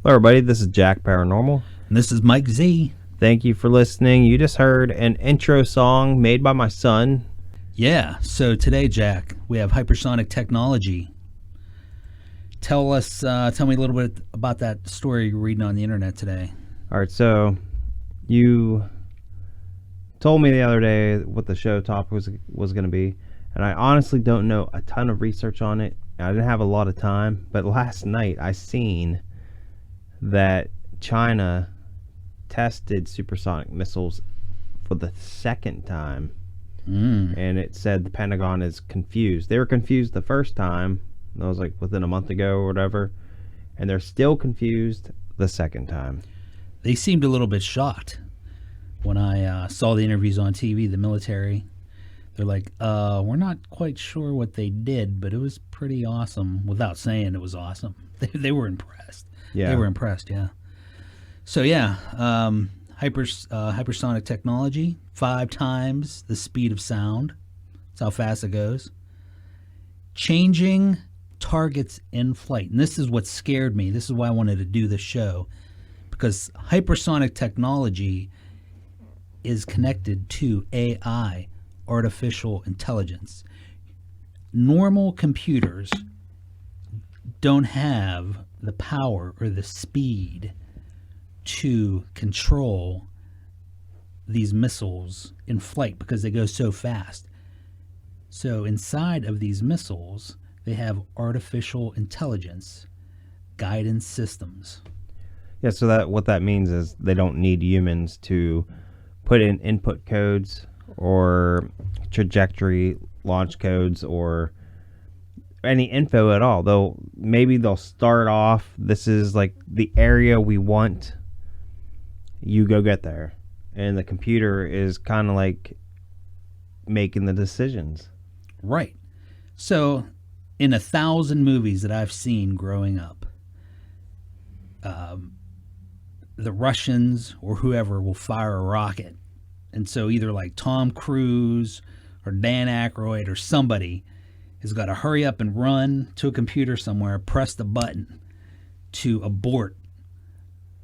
Hello, everybody. This is Jack Paranormal. And this is Mike Z. Thank you for listening. You just heard an intro song made by my son. Yeah, so today, Jack, we have hypersonic technology. Tell me a little bit about that story you're reading on the internet today. All right, so you told me the other day what the show topic was going to be, and I honestly don't know a ton of research on it. I didn't have a lot of time, but last night I seen that China tested supersonic missiles for the second time. And it said the Pentagon is confused. They were confused the first time. That was like within a month ago or whatever. And they're still confused the second time. They seemed a little bit shocked when I saw the interviews on TV, the military. They're like, we're not quite sure what they did, but it was pretty awesome, without saying it was awesome. They were impressed. Yeah. They were impressed, yeah. So, yeah, hypersonic technology, 5 times the speed of sound. That's how fast it goes. Changing targets in flight. And this is what scared me. This is why I wanted to do this show. Because hypersonic technology is connected to AI, artificial intelligence. Normal computers don't have the power or the speed to control these missiles in flight because they go so fast. So inside of these missiles, they have artificial intelligence guidance systems. Yeah, so that what that means is they don't need humans to put in input codes or trajectory launch codes or any info at all. Though maybe they'll start off, this is like the area we want, you go get there, and the computer is kind of like making the decisions. Right. So in 1,000 movies that I've seen growing up, the Russians or whoever will fire a rocket, and so either like Tom Cruise or Dan Aykroyd or somebody has got to hurry up and run to a computer somewhere, press the button to abort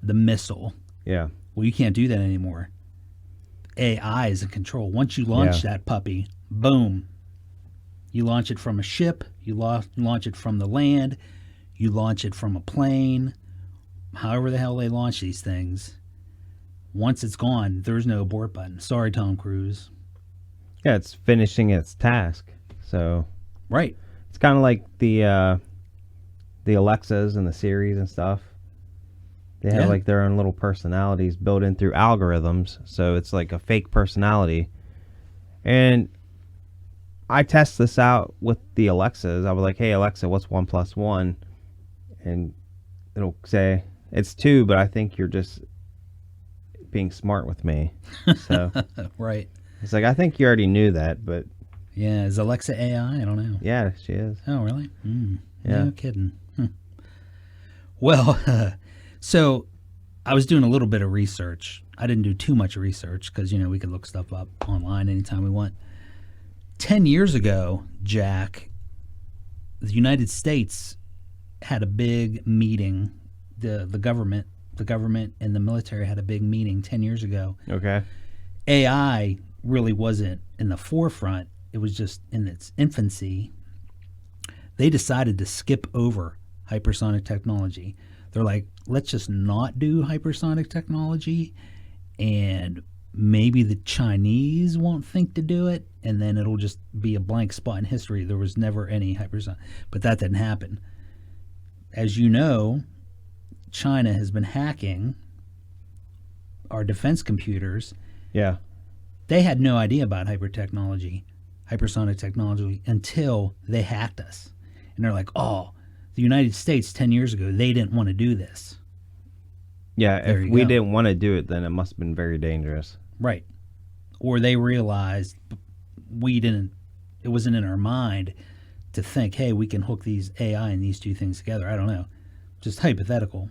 the missile. Yeah. Well, you can't do that anymore. AI is in control. Once you launch that puppy, boom. You launch it from a ship, you launch it from the land, you launch it from a plane, however the hell they launch these things. Once it's gone, there's no abort button. Sorry, Tom Cruise. Yeah, it's finishing its task. So right. It's kind of like the Alexas and the Siris and stuff. They have like their own little personalities built in through algorithms. So it's like a fake personality. And I test this out with the Alexas. I was like, hey, Alexa, what's 1 + 1? And it'll say, it's 2, but I think you're just being smart with me. So right. It's like, I think you already knew that, but... Yeah, is Alexa AI? I don't know. Yeah, she is. Oh, really? Yeah. No kidding. Well, so I was doing a little bit of research. I didn't do too much research because, we could look stuff up online anytime we want. 10 years ago, Jack, the United States had a big meeting. The government and the military had a big meeting 10 years ago. Okay. AI really wasn't in the forefront. It was just in its infancy. They decided to skip over hypersonic technology. They're like, let's just not do hypersonic technology, and maybe the Chinese won't think to do it, and then it'll just be a blank spot in history. There was never any hypersonic, but that didn't happen. As you know, China has been hacking our defense computers. Yeah. They had no idea about hypersonic technology until they hacked us. And they're like, oh, the United States 10 years ago, they didn't want to do this. Yeah, if we didn't want to do it, then it must have been very dangerous. Right. Or they realized it wasn't in our mind to think, hey, we can hook these AI and these two things together. I don't know. Just hypothetical.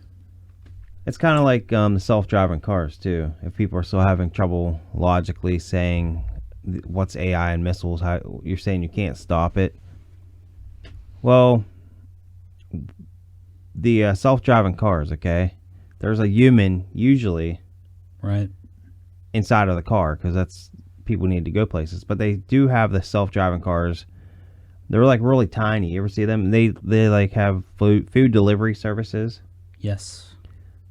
It's kind of like the self-driving cars, too. If people are still having trouble logically saying what's AI and missiles, how you're saying you can't stop it. Well, the self-driving cars, okay? there's a human usually Right. inside of the car because that's people need to go places. But they do have the self-driving cars. They're like really tiny. You ever see them? They like have food delivery services. Yes.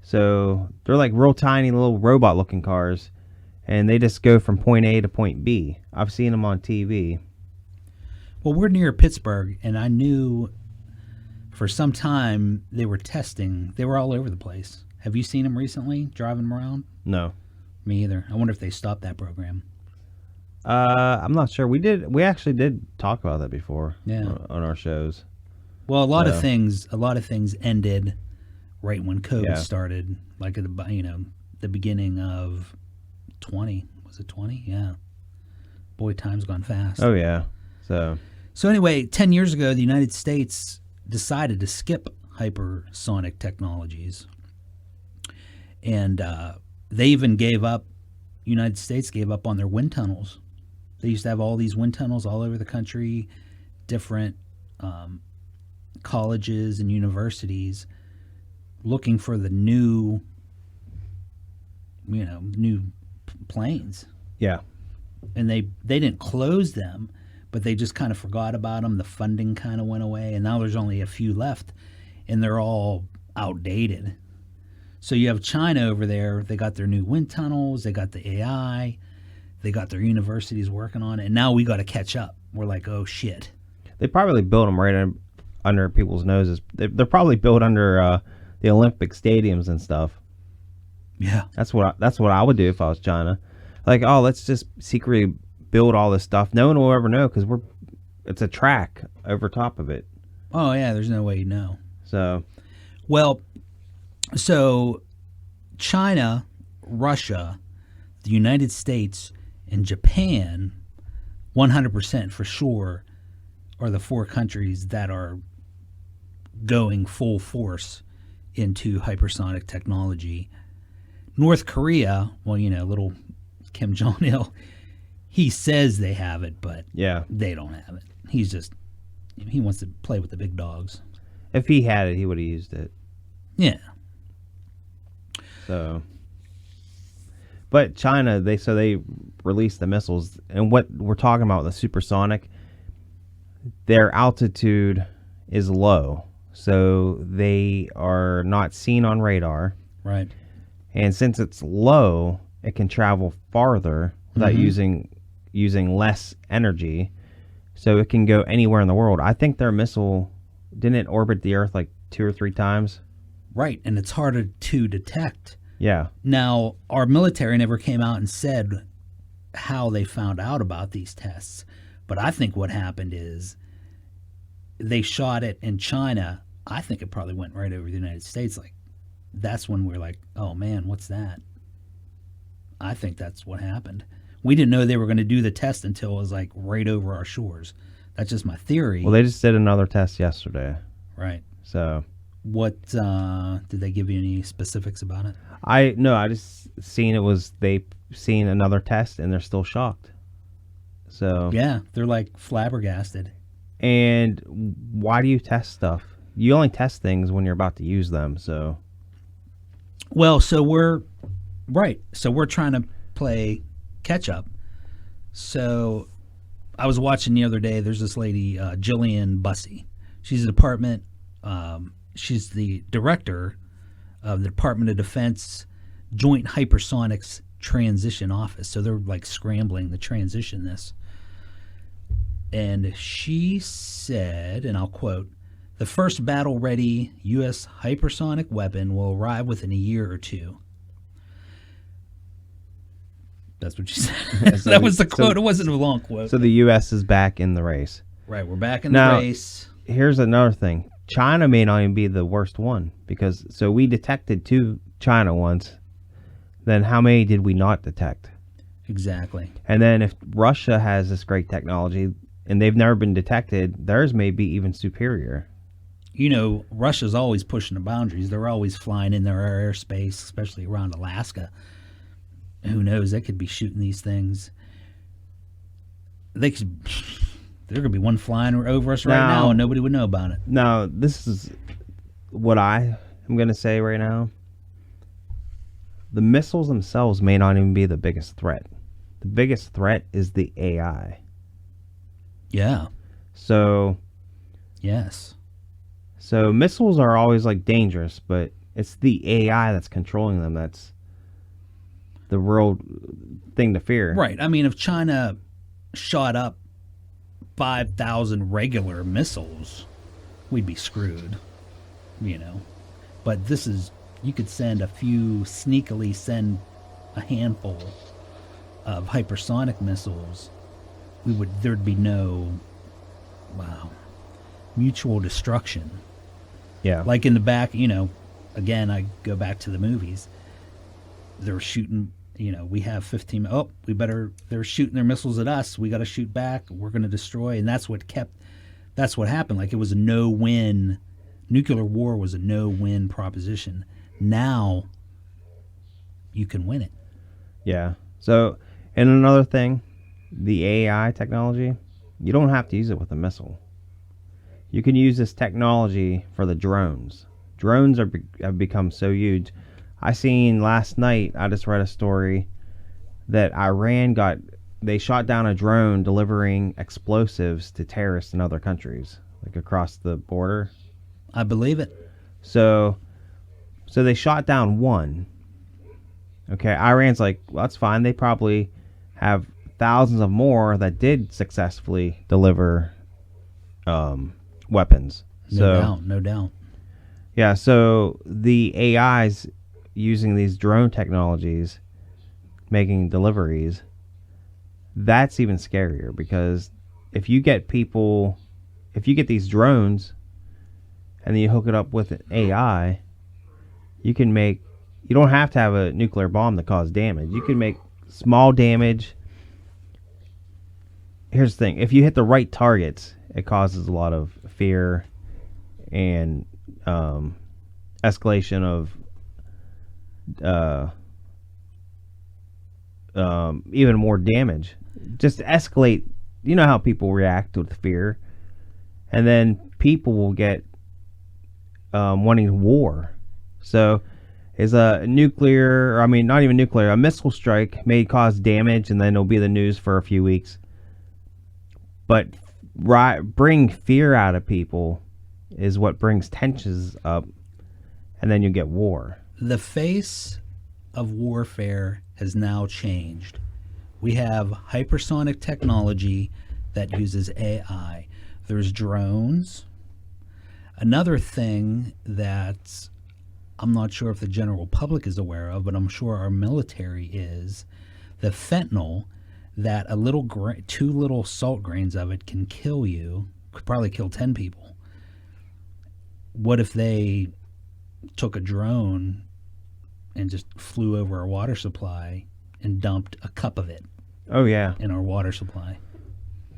So they're like real tiny little robot-looking cars, and they just go from point A to point B. I've seen them on TV. Well, we're near Pittsburgh, and I knew for some time they were testing. They were all over the place. Have you seen them recently, driving them around? No. Me either. I wonder if they stopped that program. I'm not sure. We actually did talk about that before. Yeah. On our shows. Well, a lot of things ended right when COVID started, like at the beginning of 20. Was it 20? Yeah. Boy, time's gone fast. Oh yeah. So anyway, 10 years ago, the United States decided to skip hypersonic technologies, and they even United States gave up on their wind tunnels. They used to have all these wind tunnels all over the country, different colleges and universities looking for the new planes. Yeah. And they didn't close them, but they just kind of forgot about them. The funding kind of went away, and now there's only a few left, and they're all outdated. So you have China over there. They got their new wind tunnels. They got the AI. They got their universities working on it, and now we got to catch up. We're like, oh, shit. They probably built them right under people's noses. They're probably built under the Olympic stadiums and stuff. Yeah. That's what I would do if I was China. Like, oh, let's just secretly build all this stuff. No one will ever know because it's a track over top of it. Oh, yeah, there's no way you know. So. Well, so China, Russia, the United States, and Japan, 100% for sure, are the four countries that are going full force into hypersonic technology. North Korea, well, little Kim Jong-il, he says they have it, but they don't have it. He wants to play with the big dogs. If he had it, he would have used it. Yeah. So, but China, they released the missiles, and what we're talking about, the supersonic, their altitude is low, so they are not seen on radar. Right. And since it's low, it can travel farther without using less energy, so it can go anywhere in the world. I think their missile didn't orbit the Earth like 2 or 3 times. Right, and it's harder to detect. Yeah. Now, our military never came out and said how they found out about these tests, but I think what happened is they shot it in China. I think it probably went right over the United States. Like, that's when we're like, oh man, what's that? I think that's what happened. We didn't know they were going to do the test until it was like right over our shores. That's just my theory. Well, they just did another test yesterday. Right. So. What did they give you any specifics about it? I just seen they seen another test and they're still shocked. So yeah, they're like flabbergasted. And why do you test stuff? You only test things when you're about to use them. So well, so we're trying to play catch up. So I was watching the other day. There's this lady, Jillian Bussey. She's she's the director of the Department of Defense Joint Hypersonics Transition Office. So they're like scrambling to transition this. And she said, and I'll quote, "The first battle-ready U.S. hypersonic weapon will arrive within a year or two." That's what she said. That was the quote. It wasn't a long quote. So the U.S. is back in the race. Right, we're back in the race. Here's another thing. China may not even be the worst one because we detected 2 China ones. Then how many did we not detect? Exactly. And then if Russia has this great technology and they've never been detected, theirs may be even superior. Russia's always pushing the boundaries. They're always flying in their airspace, especially around Alaska. Who knows? They could be shooting these things. There could be one flying over us right now, and nobody would know about it. Now, this is what I am going to say right now. the missiles themselves may not even be the biggest threat. The biggest threat is the AI. Yeah. So Yes. So missiles are always like dangerous, but it's the AI that's controlling them that's the real thing to fear. Right. I mean, if China shot up 5,000 regular missiles, we'd be screwed, you know. But this is, you could sneakily send a handful of hypersonic missiles. There'd be no, wow, mutual destruction. Yeah. Like in the back, you know, again, I go back to the movies. They're shooting, you know, we have 15, they're shooting their missiles at us. We got to shoot back. We're going to destroy. And that's what happened. Like it was a no-win. Nuclear war was a no-win proposition. Now you can win it. Yeah. So, and another thing, the AI technology, you don't have to use it with a missile. You can use this technology for the drones. Drones have become so huge. I seen last night, I just read a story that they shot down a drone delivering explosives to terrorists in other countries, like across the border. I believe it. So they shot down one. Okay, Iran's like, well, that's fine. They probably have thousands of more that did successfully deliver weapons. No doubt. Yeah, so the AIs using these drone technologies, making deliveries, that's even scarier because if you get these drones and then you hook it up with an AI, you don't have to have a nuclear bomb to cause damage. You can make small damage. Here's the thing. If you hit the right targets, it causes a lot of fear and escalation of even more damage. Just escalate. You know how people react with fear. And then people will get wanting war. So is a missile strike may cause damage and then it'll be the news for a few weeks. But bring fear out of people is what brings tensions up, and then you get war. The face of warfare has now changed. We have hypersonic technology that uses AI. There's drones. Another thing that I'm not sure if the general public is aware of, but I'm sure our military is, the fentanyl that two little salt grains of it can kill you, could probably kill 10 people. What if they took a drone and just flew over our water supply and dumped a cup of it? Oh yeah, in our water supply.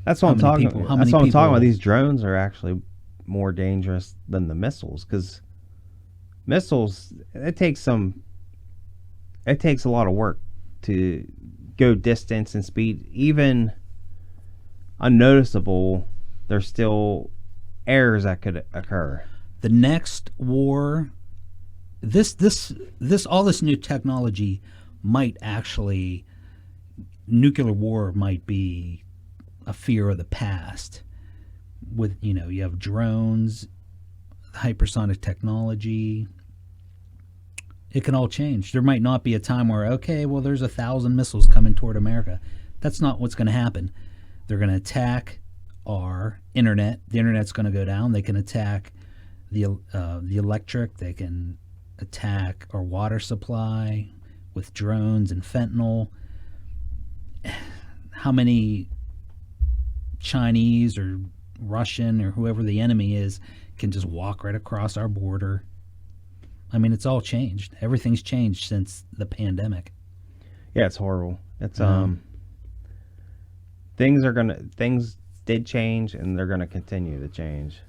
That's what I'm talking about. That's what I'm talking about. These drones are actually more dangerous than the missiles because missiles, it takes a lot of work to go distance and speed. Even unnoticeable, there's still errors that could occur. The next war, all this new technology might actually, nuclear war might be a fear of the past. With, you have drones, hypersonic technology. It can all change. There might not be a time where, okay, well, there's 1,000 missiles coming toward America. That's not what's going to happen. They're going to attack our internet. The internet's going to go down. They can attack the electric. They can attack our water supply with drones and fentanyl. How many Chinese or Russian or whoever the enemy is can just walk right across our border? I mean, it's all changed. Everything's changed since the pandemic. Yeah, it's horrible. It's things did change and they're gonna continue to change.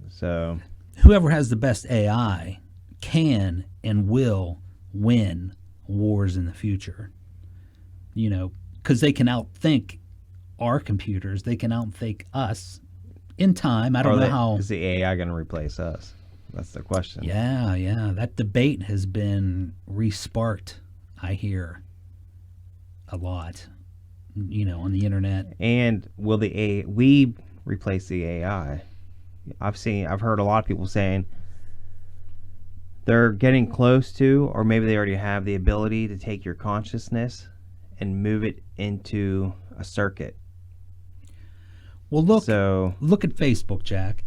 So whoever has the best AI can and will win wars in the future. Because they can outthink our computers. They can outthink us in time. I don't know how. Is the AI going to replace us? That's the question. Yeah. That debate has been re-sparked I hear a lot, on the internet. And will we replace the AI? I've heard a lot of people saying they're getting close to, or maybe they already have the ability to take your consciousness and move it into a circuit. Well, look at Facebook, Jack.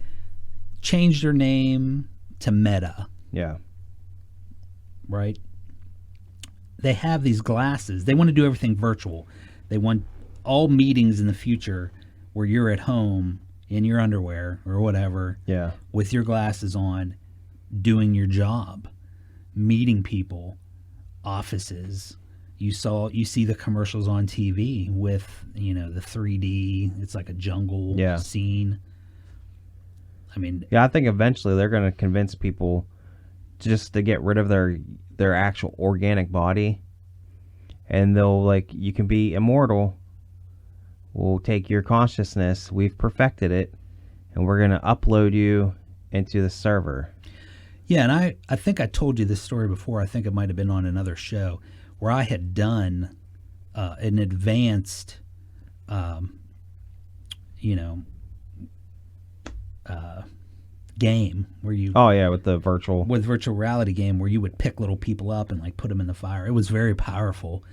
Changed their name to Meta. Yeah. Right? They have these glasses. They want to do everything virtual. They want all meetings in the future where you're at home in your underwear or whatever, Yeah. with your glasses on, doing your job, meeting people, offices. You see the commercials on TV with, the 3D, it's like a jungle scene. I mean, I think eventually they're going to convince people just to get rid of their actual organic body, and they'll you can be immortal. We'll take your consciousness, we've perfected it, and we're going to upload you into the server. Yeah, and I think I told you this story before. I think it might have been on another show where I had done an advanced, game where you... Oh, yeah, with virtual reality game where you would pick little people up and put them in the fire. It was very powerful.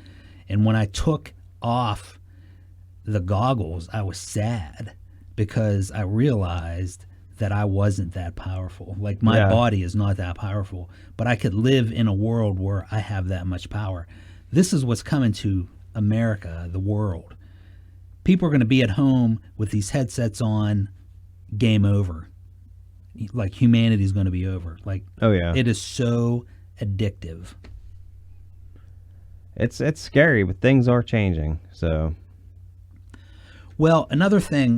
And when I took off the goggles, I was sad because I realized that I wasn't that powerful. My body is not that powerful, but I could live in a world where I have that much power. This is what's coming to America, the world. People are going to be at home with these headsets on, game over. Humanity's going to be over. Oh yeah. It is so addictive. It's scary, but things are changing. So, well, another thing,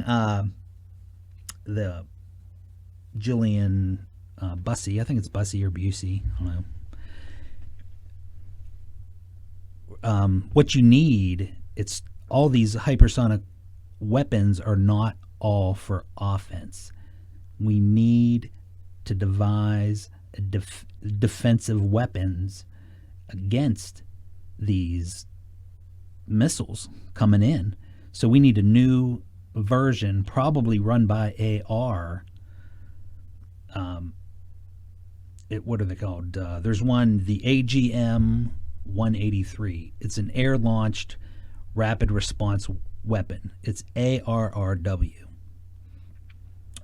the Jillian Bussey, I think it's Bussey or Busey, I don't know. What you need, it's all these hypersonic weapons are not all for offense. We need to devise defensive weapons against these missiles coming in. So we need a new version, probably run by AR. What are they called? There's one, the AGM-183. It's an air-launched rapid response weapon. It's ARRW.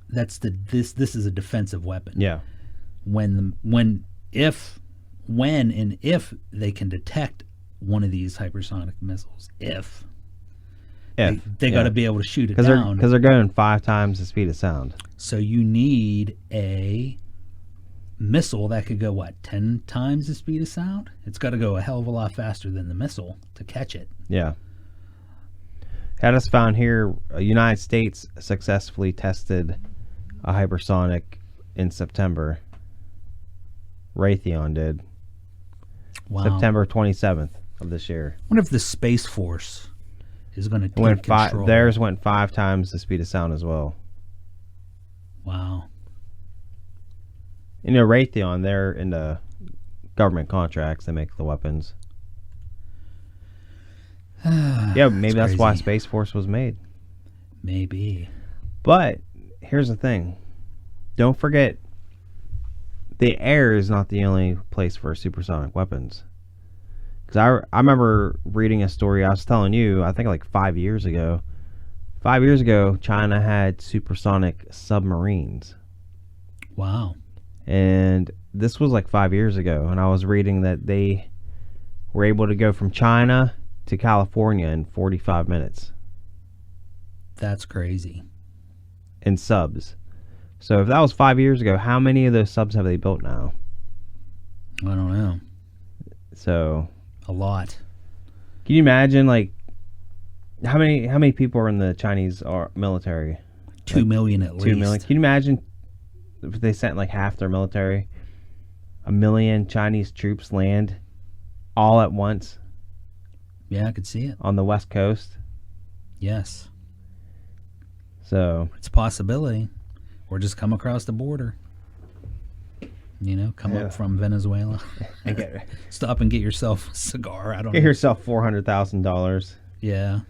This is a defensive weapon. Yeah. When and if they can detect one of these hypersonic missiles, they got to be able to shoot it down, because they're going 5 times the speed of sound. So you need a missile that could go 10 times the speed of sound. It's got to go a hell of a lot faster than the missile to catch it. Yeah. Had us found here, United States successfully tested a hypersonic in September. Raytheon did. Wow. September 27th of this year. I wonder if the Space Force is going to take control. Theirs went 5 times the speed of sound as well. Wow. Raytheon, they're into government contracts. They make the weapons. Yeah, maybe that's why Space Force was made. Maybe. But here's the thing. Don't forget, the air is not the only place for supersonic weapons. Because I remember reading a story, I was telling you, I think 5 years ago. 5 years ago, China had supersonic submarines. Wow. And this was 5 years ago. And I was reading that they were able to go from China to California in 45 minutes. That's crazy. In subs. So if that was 5 years ago, how many of those subs have they built now? I don't know. So a lot. Can you imagine how many people are in the Chinese military? 2 million at least. 2 million. Can you imagine if they sent half their military? 1 million Chinese troops land all at once. Yeah, I could see it. On the West Coast. Yes. So it's a possibility. Or just come across the border. Come up from Venezuela. And Stop and get yourself a cigar. I don't know. get yourself $400,000. Yeah.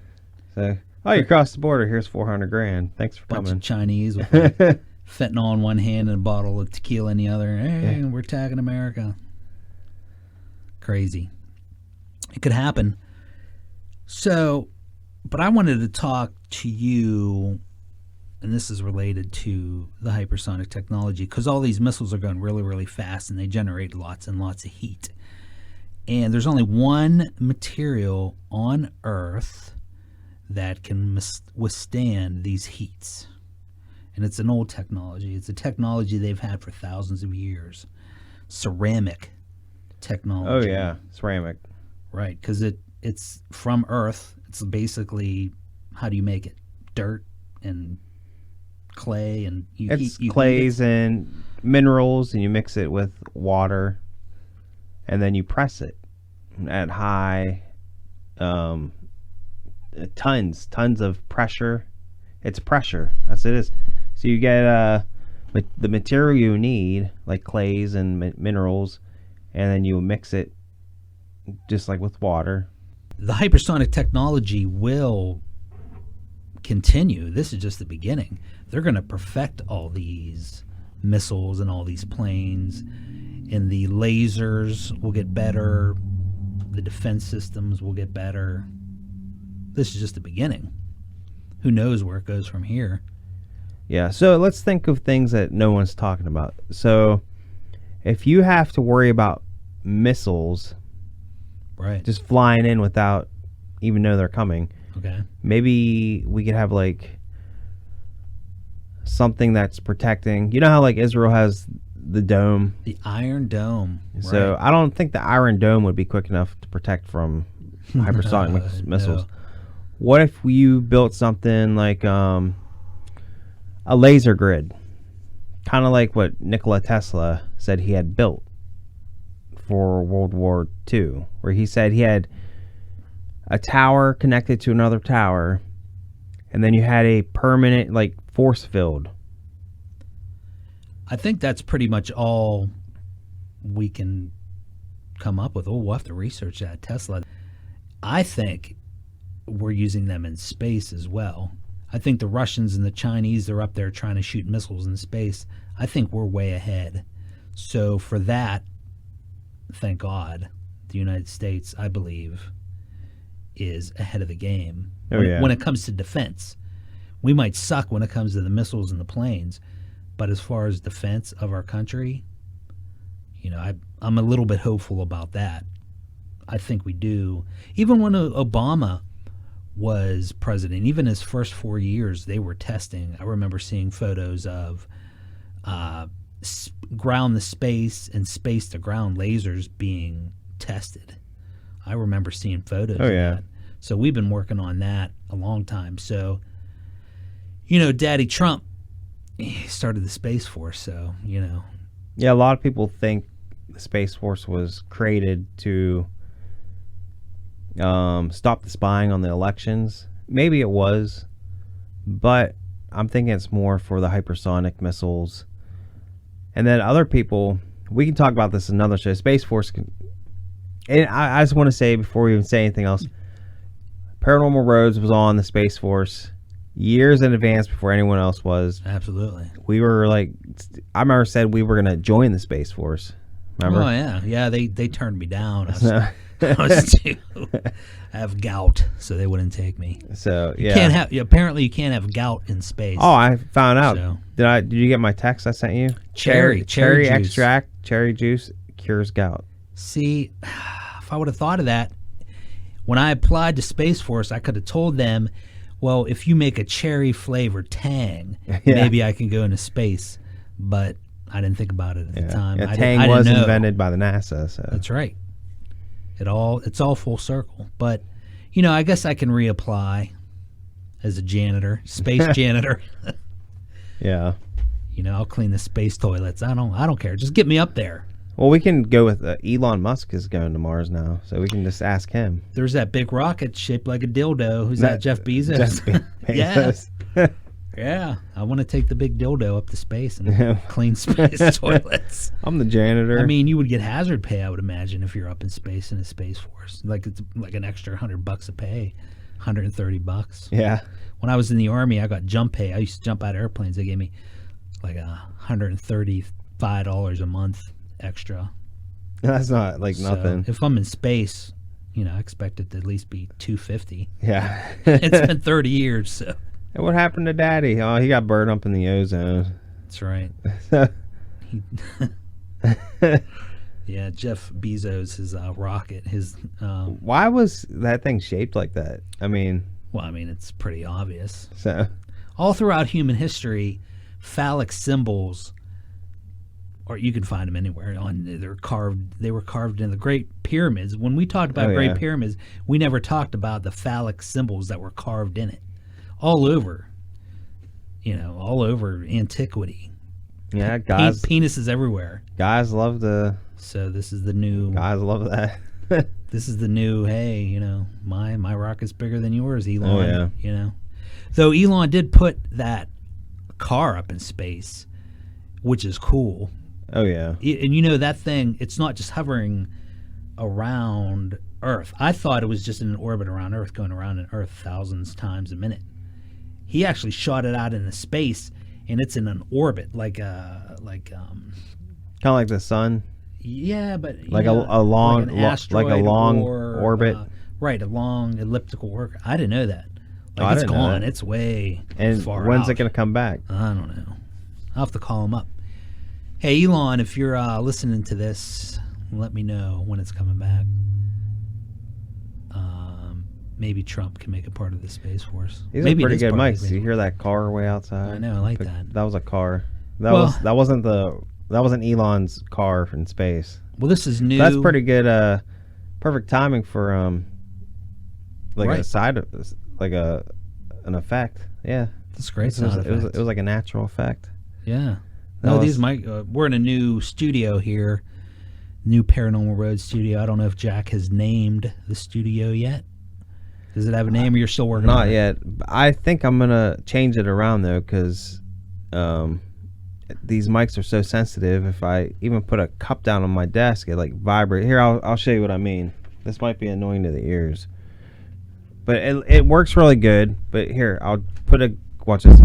So, you crossed the border. Here's $400,000. Thanks for Bunch coming. of Chinese with like fentanyl in one hand and a bottle of tequila in the other. Hey, we're tagging America. Crazy. It could happen. So, but I wanted to talk to you, and this is related to the hypersonic technology, because all these missiles are going really, really fast, and they generate lots and lots of heat. And there's only one material on Earth that can withstand these heats. And it's an old technology. It's a technology they've had for thousands of years. Ceramic technology. Oh, yeah. Ceramic. Right, because it's from Earth. It's basically, how do you make it? Dirt and clay, and It's clays and minerals, and you mix it with water, and then you press it at high tons of pressure. It's pressure. That's what it is. So you get the material you need, like clays and minerals, and then you mix it just like with water. The hypersonic technology will continue. This is just the beginning. They're going to perfect all these missiles and all these planes, and the lasers will get better. The defense systems will get better. This is just the beginning. Who knows where it goes from here? Yeah, so let's think of things that no one's talking about. So if you have to worry about missiles just flying in without even know they're coming, maybe we could have like something that's protecting. You know how like Israel has the dome? The Iron Dome. So I don't think the Iron Dome would be quick enough to protect from hypersonic missiles. No. What if you built something like a laser grid? Kind of like what Nikola Tesla said he had built for World War II, where he said he had a tower connected to another tower, and then you had a permanent like force field. I think that's pretty much all we can come up with. We'll have to research that. Tesla. I think we're using them in space as well. I think the Russians and the Chinese, they're up there trying to shoot missiles in space. I think we're way ahead. So for that, thank God, the United States, I believe, is ahead of the game. When it comes to defense. We might suck when it comes to the missiles and the planes, but as far as defense of our country, I'm a little bit hopeful about that. I think we do. Even when Obama was president, even his first 4 years, they were testing. I remember seeing photos of ground to space and space to ground lasers being tested. I remember seeing photos of that. So we've been working on that a long time. So, Daddy Trump, he started the Space Force, so, Yeah, a lot of people think the Space Force was created to stop the spying on the elections. Maybe it was, but I'm thinking it's more for the hypersonic missiles. And then other people, we can talk about this in another show. Space Force can, and I just want to say before we even say anything else, Paranormal Roads was on the Space Force years in advance before anyone else was. Absolutely. We were like, I remember said we were going to join the Space Force. Remember? Oh yeah. They turned me down. I have gout, so they wouldn't take me. So apparently you can't have gout in space. Oh, I found out. So. Did you get my text I sent you? Cherry juice. Extract, cherry juice cures gout. See, if I would have thought of that when I applied to Space Force, I could have told them, well, if you make a cherry flavored Tang, maybe I can go into space. But I didn't think about it at the time. Tang was invented by the NASA. So. That's right. It's all full circle. But, I guess I can reapply as a janitor, space janitor. Yeah. I'll clean the space toilets. I don't care. Just get me up there. Well, we can go with Elon Musk is going to Mars now, so we can just ask him. There's that big rocket shaped like a dildo. Who's that? Jeff Bezos? Jeff Bezos. Yeah. Yeah, I want to take the big dildo up to space and clean space toilets. I'm the janitor. I mean, you would get hazard pay, I would imagine, if you're up in space in a Space Force. Like it's like an extra $100 a pay, $130. Yeah. When I was in the Army, I got jump pay. I used to jump out of airplanes. They gave me like $135 a month extra. That's not like nothing. So if I'm in space, I expect it to at least be $250. Yeah. It's been 30 years, so. And what happened to Daddy? Oh, he got burned up in the ozone. That's right. Yeah, Jeff Bezos, his rocket, his. Why was that thing shaped like that? I mean. Well, I mean, it's pretty obvious. So. All throughout human history, phallic symbols, or you can find them anywhere. They were carved in the Great Pyramids. When we talked about Great Pyramids, we never talked about the phallic symbols that were carved in it. All over, all over antiquity. Yeah, guys. Penises everywhere. Guys love the. So this is the new. Guys love that. This is the new. Hey, my rocket's bigger than yours, Elon. Oh yeah. Though Elon did put that car up in space, which is cool. Oh yeah. And that thing, it's not just hovering around Earth. I thought it was just in an orbit around Earth, going around in Earth thousands times a minute. He actually shot it out into space, and it's in an orbit, kind of like the sun. Yeah, but like a long, like a long orbit. Right, a long elliptical orbit. I didn't know that. It's gone. It's way far. When's out. it going to come back? I don't know. I'll have to call him up. Hey, Elon, if you're listening to this, let me know when it's coming back. Maybe Trump can make it part of the Space Force. These Maybe are pretty good mics. You hear that car way outside? I know. I like that. That was a car. That wasn't Elon's car in space. Well, this is new. That's pretty good. Perfect timing for a side, like an effect. Yeah, that's great. It was like a natural effect. Yeah. These mic. We're in a new studio here, new Paranormal Road studio. I don't know if Jack has named the studio yet. Does it have a name, or you're still working on it? Not yet. I think I'm gonna change it around though, because these mics are so sensitive. If I even put a cup down on my desk, it like vibrates. Here, I'll show you what I mean. This might be annoying to the ears, but it works really good. But here, I'll watch this.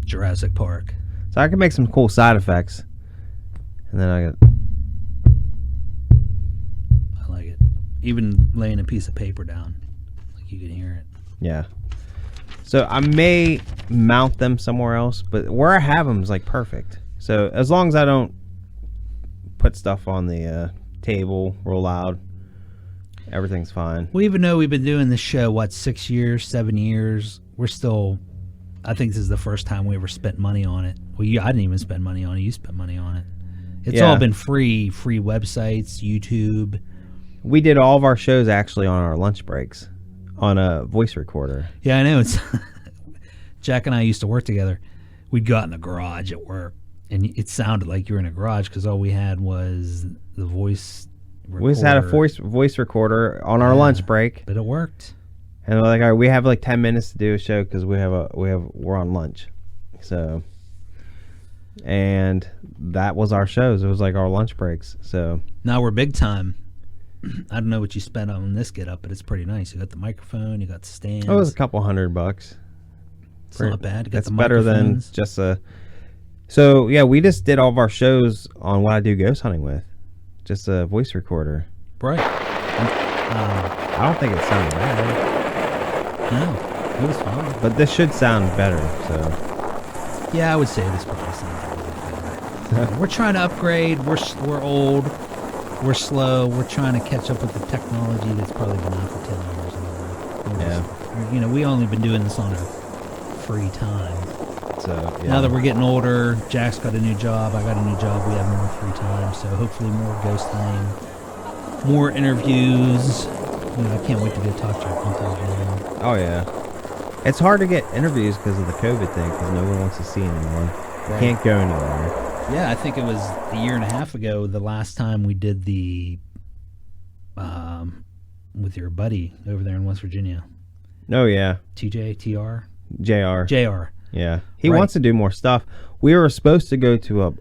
Jurassic Park. So I can make some cool side effects, and then I like it. Even laying a piece of paper down, like you can hear it. Yeah. So I may mount them somewhere else, but where I have them is like perfect. So as long as I don't put stuff on the table real loud, everything's fine. Well, even though we've been doing this show, 6 years, 7 years, we're still. I think this is the first time we ever spent money on it. Well, I didn't even spend money on it. You spent money on it. It's all been free websites, YouTube. We did all of our shows actually on our lunch breaks on a voice recorder. Yeah, I know. It's Jack and I used to work together. We'd go out in the garage at work, and it sounded like you were in a garage because all we had was the voice recorder. We just had a voice recorder on our lunch break. But it worked. And we're like, all right, we have like 10 minutes to do a show because we're on lunch. So, and that was our shows. It was like our lunch breaks. So now we're big time. I don't know what you spent on this get up, but it's pretty nice. You got the microphone, you got the stands. It was a couple $100. It's not bad. You got that's better than just a. So yeah, we just did all of our shows on what I do ghost hunting with, just a voice recorder. Right. I don't think it sounded bad. No, it was fine. But this should sound better. So. Yeah, I would say this probably sounds a little better. We're trying to upgrade. We're old. We're slow. We're trying to catch up with the technology that's probably been out for 10 years. Yeah. We only been doing this on our free time. So yeah. Now that we're getting older, Jack's got a new job. I got a new job. We have more free time. So hopefully more ghost hunting, more interviews. I can't wait to go talk to your uncle again. Oh yeah. It's hard to get interviews because of the COVID thing, because no one wants to see anyone. Right. Can't go anywhere. Yeah, I think it was a year and a half ago, the last time we did the with your buddy over there in West Virginia. Oh yeah. TJ, TR. JR. JR. Yeah. He Right. wants to do more stuff. We were supposed to go to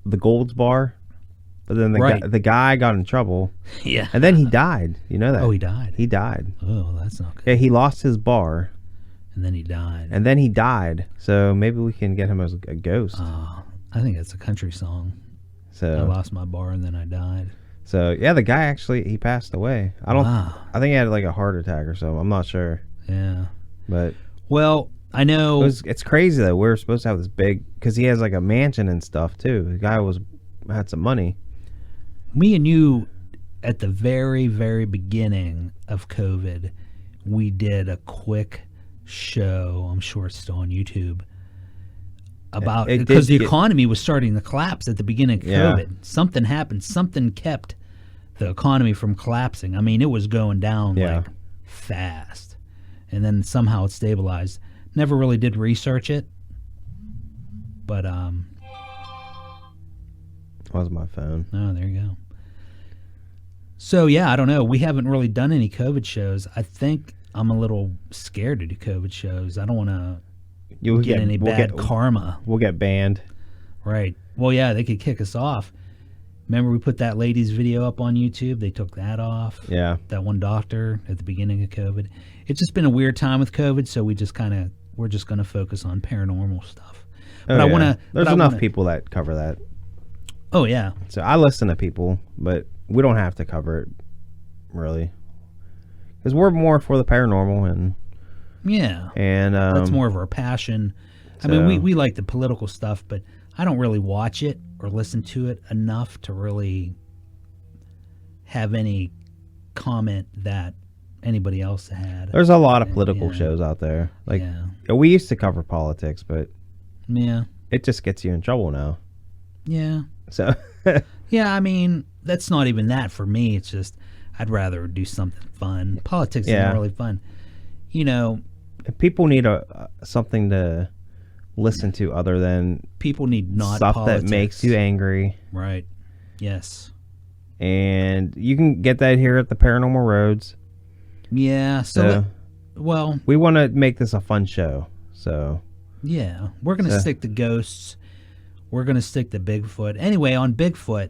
the Gold's Bar, but then Right. the guy got in trouble, Yeah. and then he died. You know that? Oh, he died. He died. Oh, that's not good. Yeah, he lost his bar, And then he died. and then he died. So maybe we can get him as a ghost. I think it's a country song. I So, lost my bar and then I died. yeah, the guy actually he passed away. I don't. Wow. I think he had like a heart attack or something. I'm not sure, Yeah. but Well, I know. it's crazy though. We're supposed to have this big because he has like a mansion and stuff too. The guy had some money. Me and you, at the very, very beginning of COVID, we did a quick show. I'm sure it's still on YouTube. About It because did the economy was starting to collapse at the beginning of Yeah. COVID. Something happened. Something kept the economy from collapsing. I mean, it was going down Yeah. like fast, and then somehow it stabilized. Never really did research it, but That was my phone. oh, there you go. So yeah, I don't know. We haven't really done any COVID shows. I think I'm a little scared to do COVID shows. I don't want to You'll get any bad karma. We'll get banned. Right. Well, yeah, they could kick us off. Remember we put that lady's video up on YouTube? They took that off. Yeah. That one doctor at the beginning of COVID. It's just been a weird time with COVID, so we're just going to focus on paranormal stuff. But I want to. There's enough people that cover that. Oh yeah. So I listen to people, but we don't have to cover it, really, because we're more for the paranormal and Yeah. that's That's more of our passion. I so- mean, we like the political stuff, but I don't really watch it or listen to it enough to really have any comment that anybody else had. There's a lot of political Yeah. shows out there. Like Yeah. we used to cover politics, but Yeah. it just gets you in trouble now. Yeah. So Yeah, I mean, that's not even that for me. It's just I'd rather do something fun. Politics Yeah. isn't really fun. You know, people need something to listen to other than people need not stuff politics. that makes you angry. Right. Yes. And you can get that here at the Paranormal Roads. Yeah. So Well, we want to make this a fun show. So yeah, we're going to So- stick to ghosts. We're going to stick to Bigfoot. Anyway, on Bigfoot,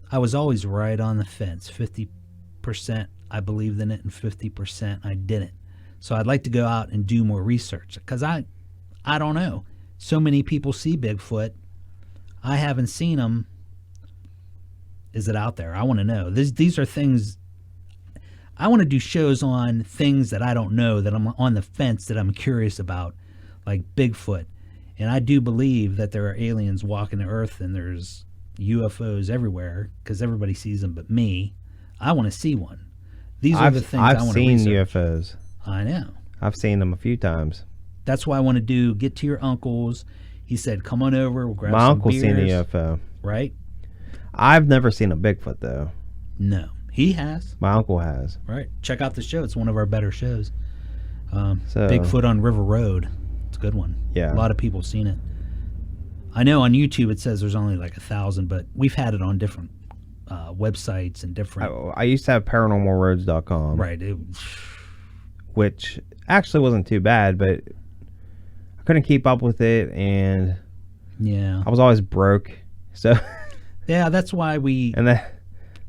I was always right on the fence. 50% I believed in it and 50% I didn't. So I'd like to go out and do more research because I don't know. So many people see Bigfoot. I haven't seen them. Is it out there? I want to know. These are things. I want to do shows on things that I don't know, that I'm on the fence, that I'm curious about, like Bigfoot. And I do believe that there are aliens walking the earth and there's UFOs everywhere because everybody sees them but me. I want to see one. These are the things I I've want to seen research. UFOs. I know. I've seen them a few times. That's why I want to do get to your uncle's. He said, "Come on over. We'll grab My some uncle's seen a beers." UFO. Right? I've never seen a Bigfoot though. No, he has. My uncle has. Right. Check out the show. It's one of our better shows. So Bigfoot on River Road. It's a good one. Yeah. A lot of people have seen it. I know on YouTube it says there's only like 1,000, but we've had it on different websites and different. I used to have paranormalroads.com. Right. Which actually wasn't too bad, but I couldn't keep up with it, and Yeah. I was always broke. So Yeah, that's why we.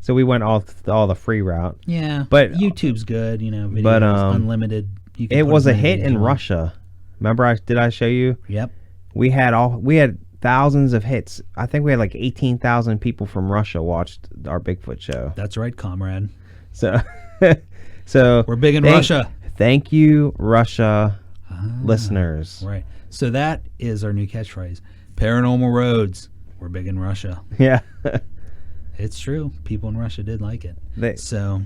so we went all the free route. Yeah. But YouTube's good, videos, but, unlimited. You can It put was as a many hit as in you want. Russia. Remember, did I show you? Yep. We had thousands of hits. I think we had like 18,000 people from Russia watched our Bigfoot show. That's right, comrade. So, so We're big in Russia. Thank you, Russia listeners. Right. So that is our new catchphrase. Paranormal Roads. We're big in Russia. Yeah. It's true. People in Russia did like it. So,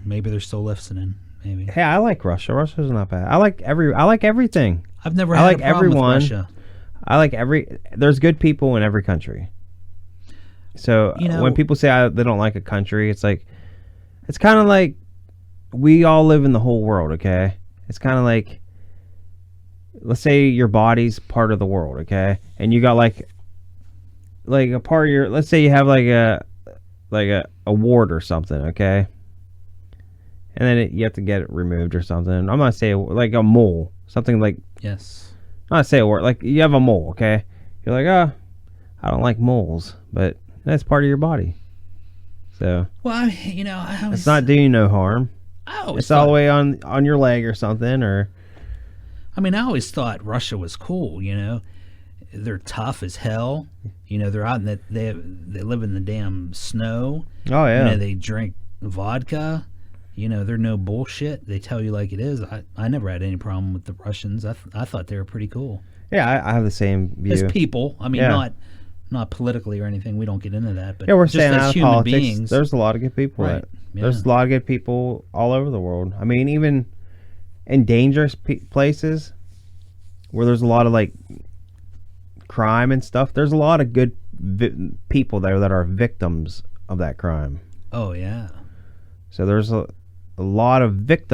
maybe they're still listening. Maybe. Hey, I like Russia. Russia's not bad. I like everything. I've never I had like a problem everyone. with Russia. I like there's good people in every country. So when people say they don't like a country, it's kind of like we all live in the whole world, okay? It's kind of like, let's say your body's part of the world, okay? And you got like a part of your, let's say you have like a wart or something, okay? And then you have to get it removed or something. I'm not saying like a mole. Something like, Yes. not say a word, like you have a mole, okay? You're like, oh, I don't like moles, but that's part of your body. So, Well, I always, it's not doing you no harm. I always It's all thought, the way on your leg or something, or... I always thought Russia was cool. They're tough as hell. They're out in they live in the damn snow. Oh, yeah. They drink vodka. They're no bullshit. They tell you like it is. I never had any problem with the Russians. I thought they were pretty cool. Yeah, I have the same view. As people. Yeah. Not politically or anything. We don't get into that. But Yeah, we're just staying as out of human politics. beings. There's a lot of good people. Right. Yeah. There's a lot of good people all over the world. Even in dangerous places where there's a lot of like crime and stuff, there's a lot of good people there that are victims of that crime. Oh, yeah. So there's a lot of victims